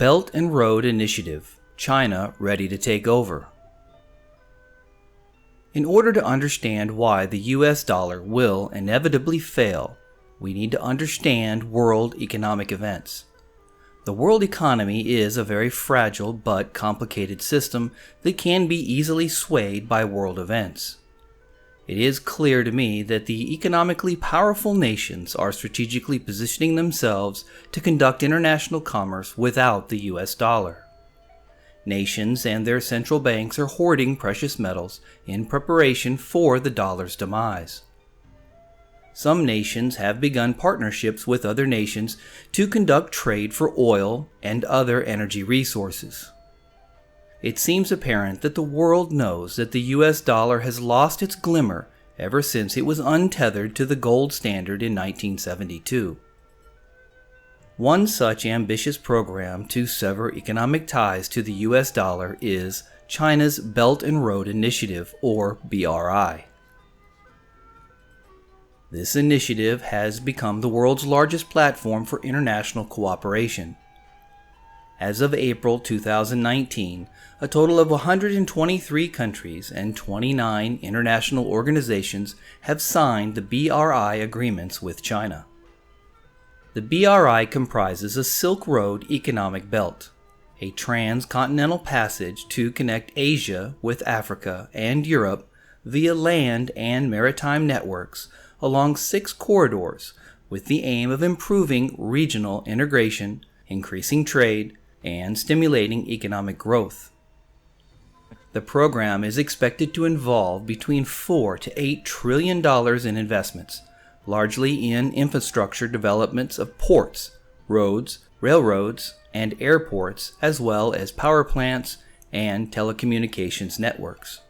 Belt and Road Initiative, China ready to take over. In order to understand why the US dollar will inevitably fail, we need to understand world economic events. The world economy is a very fragile but complicated system that can be easily swayed by world events. It is clear to me that the economically powerful nations are strategically positioning themselves to conduct international commerce without the US dollar. Nations and their central banks are hoarding precious metals in preparation for the dollar's demise. Some nations have begun partnerships with other nations to conduct trade for oil and other energy resources. It seems apparent that the world knows that the US dollar has lost its glimmer ever since it was untethered to the gold standard in 1972. One such ambitious program to sever economic ties to the US dollar is China's Belt and Road Initiative, or BRI. This initiative has become the world's largest platform for international cooperation. As of April 2019, a total of 123 countries and 29 international organizations have signed the BRI agreements with China. The BRI comprises a Silk Road economic belt, a trans-continental passage to connect Asia with Africa and Europe via land and maritime networks along 6 corridors with the aim of improving regional integration, increasing trade, and stimulating economic growth. The program is expected to involve between $4 to $8 trillion in investments, largely in infrastructure developments of ports, roads, railroads, and airports, as well as power plants and telecommunications networks.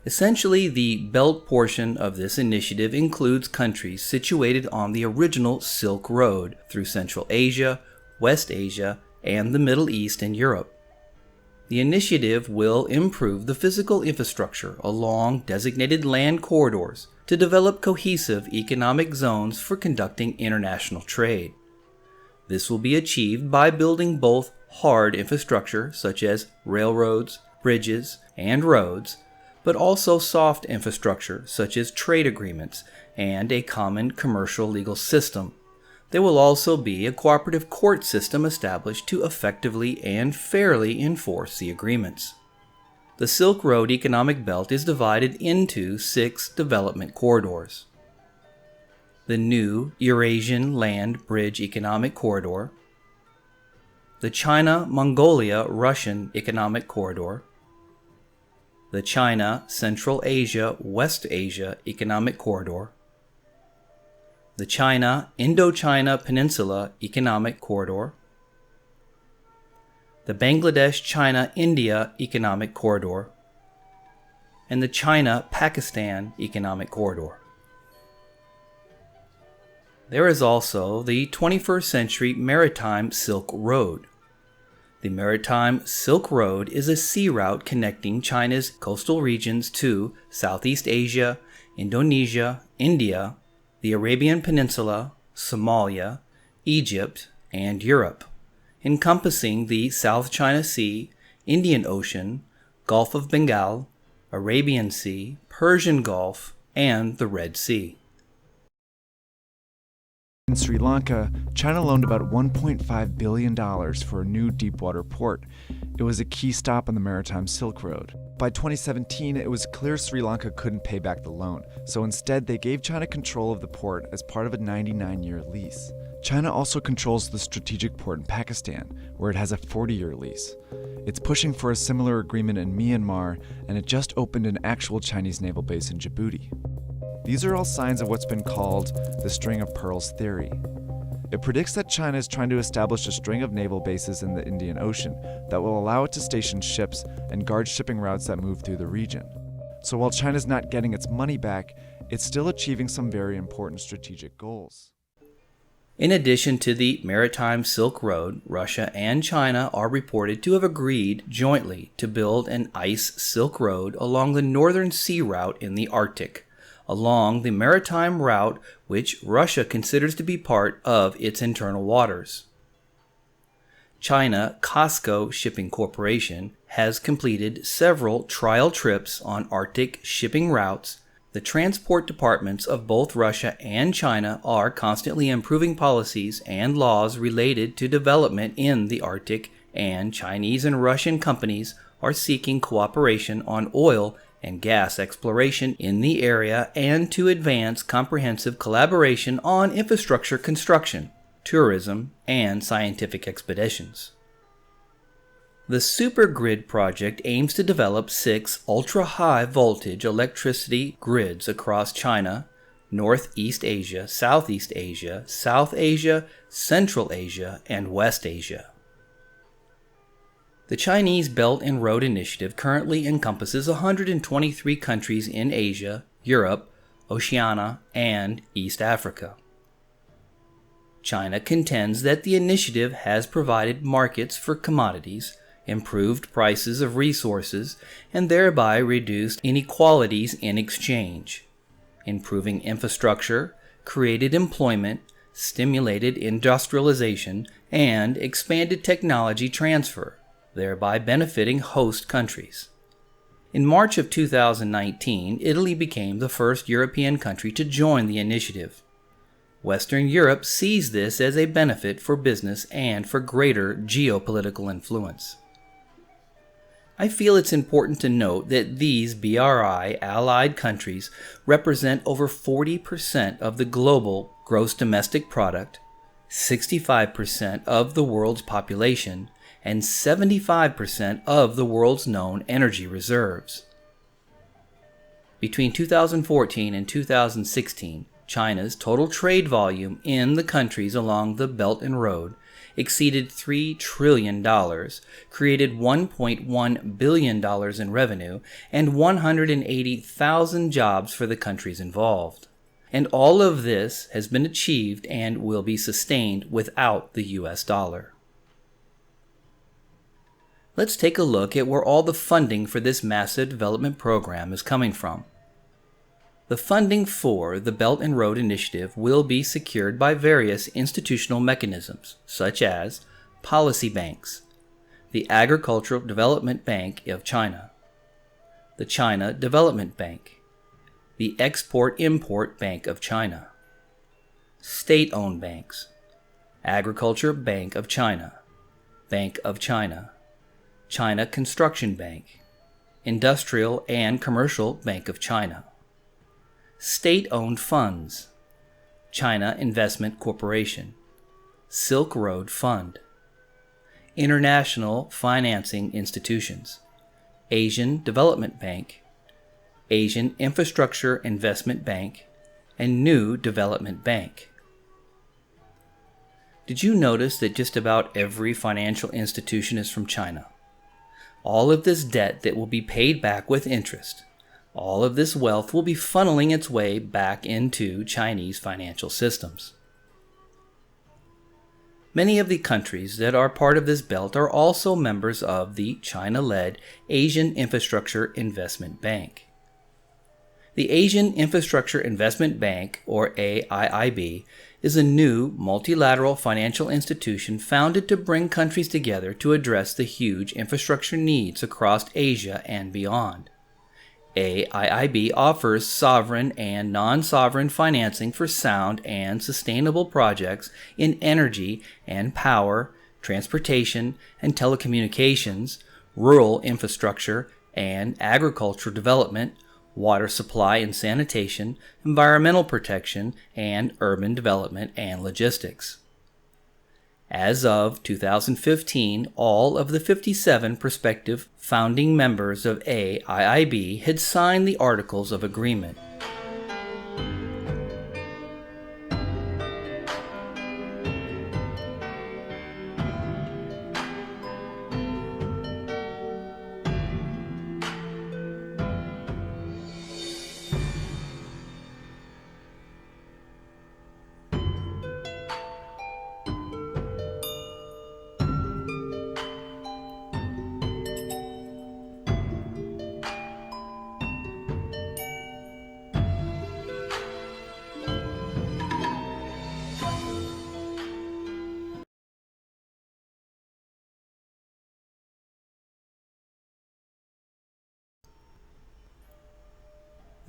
Essentially, the belt portion of this initiative includes countries situated on the original Silk Road through Central Asia, West Asia, and the Middle East and Europe. The initiative will improve the physical infrastructure along designated land corridors to develop cohesive economic zones for conducting international trade. This will be achieved by building both hard infrastructure such as railroads, bridges, and roads, but also soft infrastructure such as trade agreements and a common commercial legal system. There will also be a cooperative court system established to effectively and fairly enforce the agreements. The Silk Road economic belt is divided into 6 development corridors. The new Eurasian Land Bridge Economic Corridor, the China-Mongolia-Russian Economic Corridor, the China-Central Asia-West Asia Economic Corridor, the China-Indochina Peninsula Economic Corridor, the Bangladesh-China-India Economic Corridor, and the China-Pakistan Economic Corridor. There is also the 21st century Maritime Silk Road. The Maritime Silk Road is a sea route connecting China's coastal regions to Southeast Asia, Indonesia, India, the Arabian Peninsula, Somalia, Egypt, and Europe, encompassing the South China Sea, Indian Ocean, Gulf of Bengal, Arabian Sea, Persian Gulf, and the Red Sea. In Sri Lanka, China loaned about $1.5 billion for a new deepwater port. It was a key stop on the Maritime Silk Road. By 2017, it was clear Sri Lanka couldn't pay back the loan, so instead they gave China control of the port as part of a 99-year lease. China also controls the strategic port in Pakistan, where it has a 40-year lease. It's pushing for a similar agreement in Myanmar, and it just opened an actual Chinese naval base in Djibouti. These are all signs of what's been called the string of pearls theory. It predicts that China is trying to establish a string of naval bases in the Indian Ocean that will allow it to station ships and guard shipping routes that move through the region. So while China's not getting its money back, it's still achieving some very important strategic goals. In addition to the Maritime Silk Road, Russia and China are reported to have agreed jointly to build an ice Silk Road along the northern sea route in the Arctic, along the maritime route which Russia considers to be part of its internal waters. China COSCO Shipping Corporation has completed several trial trips on Arctic shipping routes. The transport departments of both Russia and China are constantly improving policies and laws related to development in the Arctic, and Chinese and Russian companies are seeking cooperation on oil and gas exploration in the area and to advance comprehensive collaboration on infrastructure construction, tourism, and scientific expeditions. The Supergrid project aims to develop 6 ultra-high voltage electricity grids across China, Northeast Asia, Southeast Asia, South Asia, Central Asia, and West Asia. The Chinese Belt and Road Initiative currently encompasses 123 countries in Asia, Europe, Oceania, and East Africa. China contends that the initiative has provided markets for commodities, improved prices of resources, and thereby reduced inequalities in exchange, improving infrastructure, created employment, stimulated industrialization, and expanded technology transfer, thereby benefiting host countries. In March of 2019, Italy became the first European country to join the initiative. Western Europe sees this as a benefit for business and for greater geopolitical influence. I feel it's important to note that these BRI allied countries represent over 40% of the global gross domestic product, 65% of the world's population, and 75% of the world's known energy reserves. Between 2014 and 2016, China's total trade volume in the countries along the Belt and Road exceeded $3 trillion, created $1.1 billion in revenue, and 180,000 jobs for the countries involved. And all of this has been achieved and will be sustained without the US dollar. Let's take a look at where all the funding for this massive development program is coming from. The funding for the Belt and Road Initiative will be secured by various institutional mechanisms, such as policy banks, the Agricultural Development Bank of China, the China Development Bank, the Export-Import Bank of China, state-owned banks, Agriculture Bank of China, Bank of China, China Construction Bank, Industrial and Commercial Bank of China, state-owned funds, China Investment Corporation, Silk Road Fund, international financing institutions, Asian Development Bank, Asian Infrastructure Investment Bank, and New Development Bank. Did you notice that just about every financial institution is from China? All of this debt that will be paid back with interest, all of this wealth will be funneling its way back into Chinese financial systems. Many of the countries that are part of this belt are also members of the China-led Asian Infrastructure Investment Bank. The Asian Infrastructure Investment Bank, or AIIB, is a new multilateral financial institution founded to bring countries together to address the huge infrastructure needs across Asia and beyond. AIIB offers sovereign and non-sovereign financing for sound and sustainable projects in energy and power, transportation and telecommunications, rural infrastructure and agricultural development, water supply and sanitation, environmental protection, and urban development and logistics. As of 2015, all of the 57 prospective founding members of AIIB had signed the Articles of Agreement.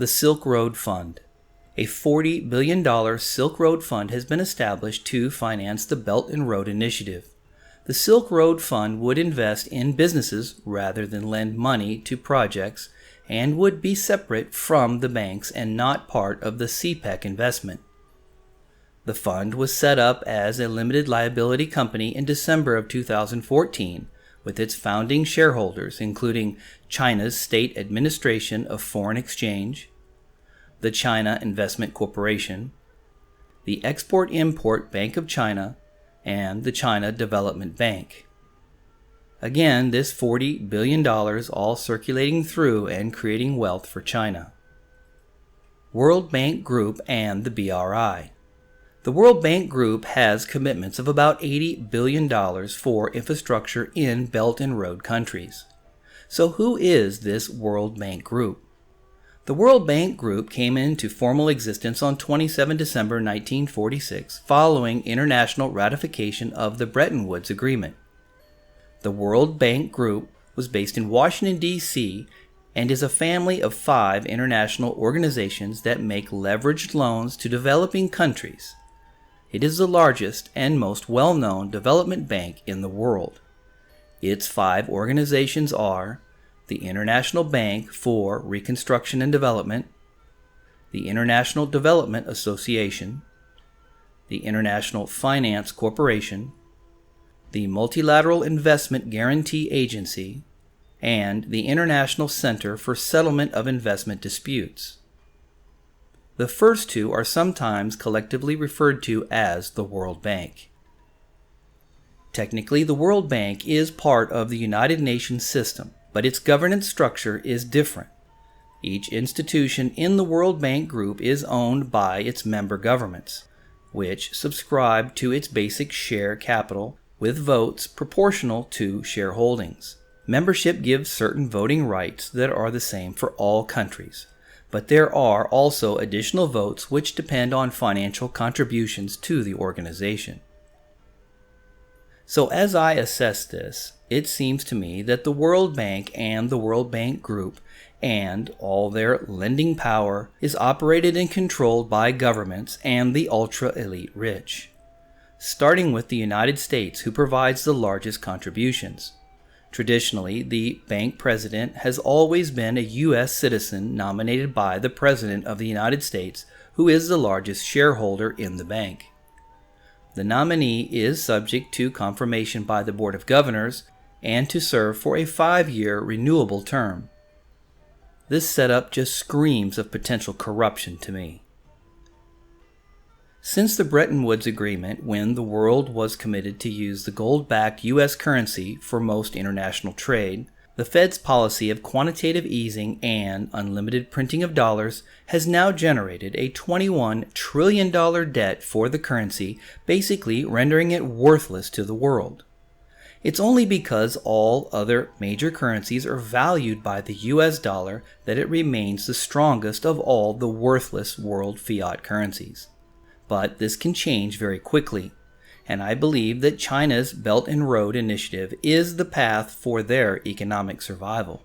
The Silk Road Fund. A $40 billion Silk Road Fund has been established to finance the Belt and Road Initiative. The Silk Road Fund would invest in businesses rather than lend money to projects and would be separate from the banks and not part of the CPEC investment. The fund was set up as a limited liability company in December of 2014 with its founding shareholders including China's State Administration of Foreign Exchange, the China Investment Corporation, the Export-Import Bank of China, and the China Development Bank. Again, this $40 billion all circulating through and creating wealth for China. World Bank Group and the BRI. The World Bank Group has commitments of about $80 billion for infrastructure in Belt and Road countries. So who is this World Bank Group? The World Bank Group came into formal existence on 27 December 1946 following international ratification of the Bretton Woods Agreement. The World Bank Group was based in Washington, D.C. and is a family of 5 international organizations that make leveraged loans to developing countries. It is the largest and most well-known development bank in the world. Its 5 organizations are the International Bank for Reconstruction and Development, the International Development Association, the International Finance Corporation, the Multilateral Investment Guarantee Agency, and the International Center for Settlement of Investment Disputes. The first 2 are sometimes collectively referred to as the World Bank. Technically, the World Bank is part of the United Nations system, but its governance structure is different. Each institution in the World Bank Group is owned by its member governments, which subscribe to its basic share capital with votes proportional to shareholdings. Membership gives certain voting rights that are the same for all countries, but there are also additional votes which depend on financial contributions to the organization. So as I assess this, it seems to me that the World Bank and the World Bank Group and all their lending power is operated and controlled by governments and the ultra-elite rich, starting with the United States, who provides the largest contributions. Traditionally, the bank president has always been a U.S. citizen nominated by the President of the United States, who is the largest shareholder in the bank. The nominee is subject to confirmation by the Board of Governors and to serve for a 5-year renewable term. This setup just screams of potential corruption to me. Since the Bretton Woods Agreement, when the world was committed to use the gold-backed U.S. currency for most international trade, the Fed's policy of quantitative easing and unlimited printing of dollars has now generated a $21 trillion debt for the currency, basically rendering it worthless to the world. It's only because all other major currencies are valued by the US dollar that it remains the strongest of all the worthless world fiat currencies. But this can change very quickly, and I believe that China's Belt and Road Initiative is the path for their economic survival.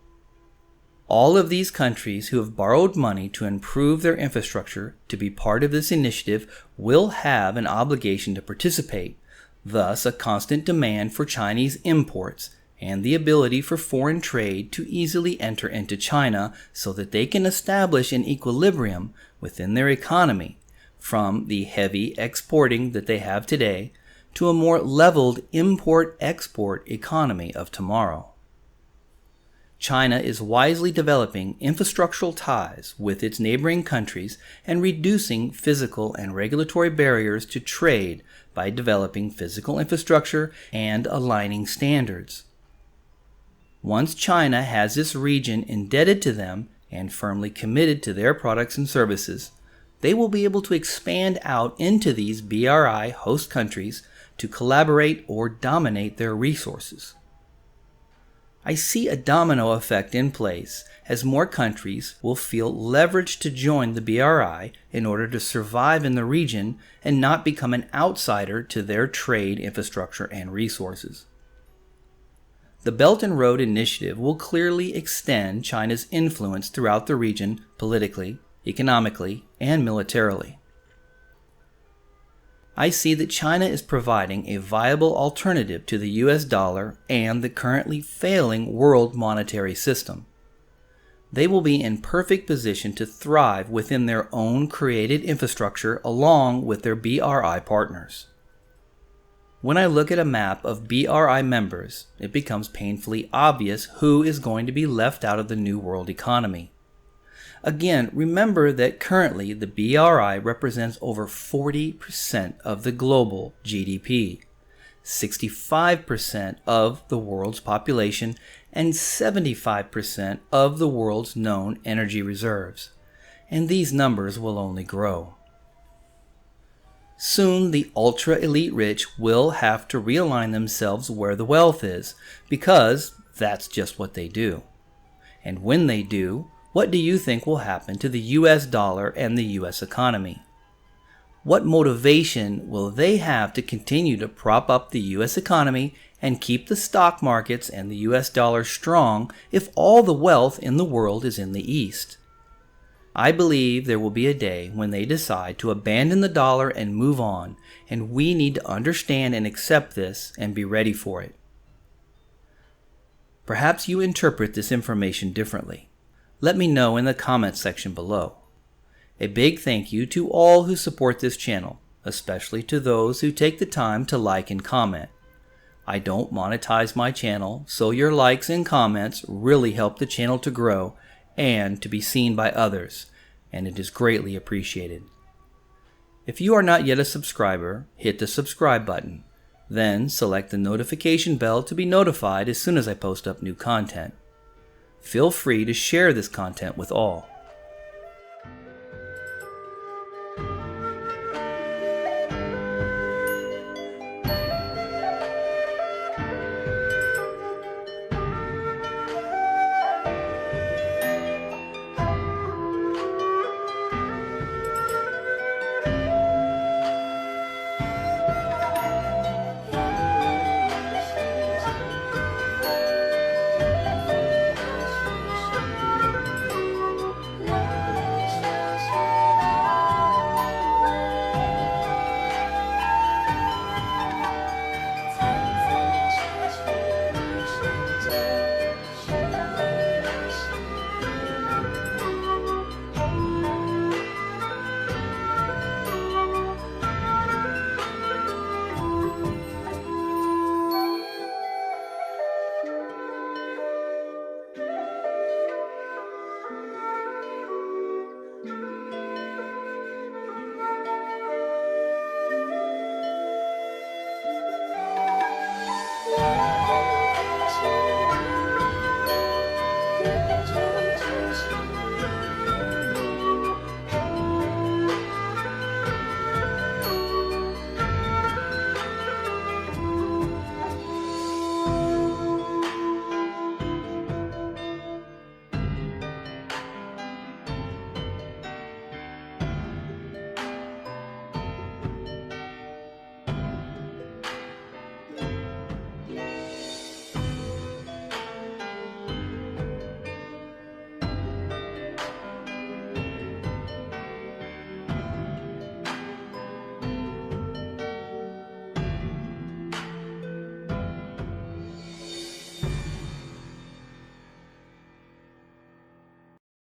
All of these countries who have borrowed money to improve their infrastructure to be part of this initiative will have an obligation to participate, thus a constant demand for Chinese imports and the ability for foreign trade to easily enter into China so that they can establish an equilibrium within their economy from the heavy exporting that they have today to a more leveled import-export economy of tomorrow. China is wisely developing infrastructural ties with its neighboring countries and reducing physical and regulatory barriers to trade by developing physical infrastructure and aligning standards. Once China has this region indebted to them and firmly committed to their products and services, they will be able to expand out into these BRI host countries to collaborate or dominate their resources. I see a domino effect in place as more countries will feel leveraged to join the BRI in order to survive in the region and not become an outsider to their trade infrastructure and resources. The Belt and Road Initiative will clearly extend China's influence throughout the region politically, economically, and militarily. I see that China is providing a viable alternative to the US dollar and the currently failing world monetary system. They will be in perfect position to thrive within their own created infrastructure along with their BRI partners. When I look at a map of BRI members, it becomes painfully obvious who is going to be left out of the New World economy. Again, remember that currently the BRI represents over 40% of the global GDP, 65% of the world's population, and 75% of the world's known energy reserves. And these numbers will only grow. Soon, the ultra-elite rich will have to realign themselves where the wealth is, because that's just what they do. And when they do, what do you think will happen to the US dollar and the US economy? What motivation will they have to continue to prop up the US economy and keep the stock markets and the US dollar strong if all the wealth in the world is in the East? I believe there will be a day when they decide to abandon the dollar and move on, and we need to understand and accept this and be ready for it. Perhaps you interpret this information differently. Let me know in the comments section below. A big thank you to all who support this channel, especially to those who take the time to like and comment. I don't monetize my channel, so your likes and comments really help the channel to grow and to be seen by others, and it is greatly appreciated. If you are not yet a subscriber, hit the subscribe button. Then select the notification bell to be notified as soon as I post up new content. Feel free to share this content with all.